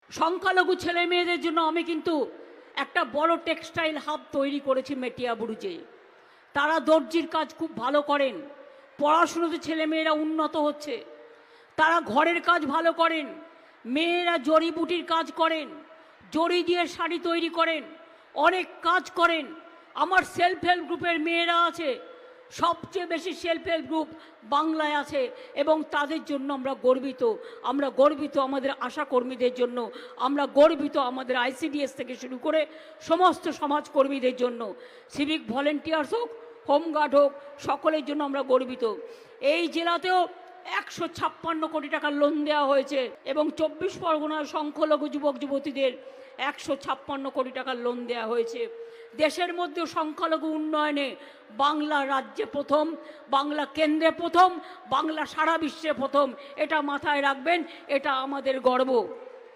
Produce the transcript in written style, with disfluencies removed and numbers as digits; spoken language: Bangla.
সংখ্যালঘু ছেলে মেয়েদের জন্য আমি কিন্তু একটা বড় টেক্সটাইল হাব তৈরি করেছি মেটিয়াবুরুজে। তারা দর্জির কাজ খুব ভালো করেন, পড়াশুনোতে ছেলেমেয়েরা উন্নত হচ্ছে, তারা ঘরের কাজ ভালো করেন, মেয়েরা জড়িবুটির কাজ করেন, জড়ি দিয়ে শাড়ি তৈরি করেন, অনেক কাজ করেন। আমার সেলফ হেল্প গ্রুপের মেয়েরা আছে, সবচেয়ে বেশি সেলফ হেল্প গ্রুপ বাংলায় আছে, এবং তাদের জন্য আমরা গর্বিত। আমরা গর্বিত আমাদের আশাকর্মীদের জন্য, আমরা গর্বিত আমাদের আইসিডিএস থেকে শুরু করে সমস্ত সমাজকর্মীদের জন্য, সিভিক ভলেন্টিয়ার্স হোক, হোমগার্ড হোক, সকলের জন্য আমরা গর্বিত। এই জেলাতেও 156 কোটি টাকার লোন দেওয়া হয়েছে, এবং 24 পরগনার সংখ্যালঘু যুবক যুবতীদের 156 কোটি টাকার লোন দেওয়া হয়েছে। দেশের মধ্যে সংখ্যালঘু উন্নয়নে বাংলা রাজ্যে প্রথম, বাংলা কেন্দ্রে প্রথম, বাংলা সারা বিশ্বে প্রথম। এটা মাথায় রাখবেন, এটা আমাদের গর্ব।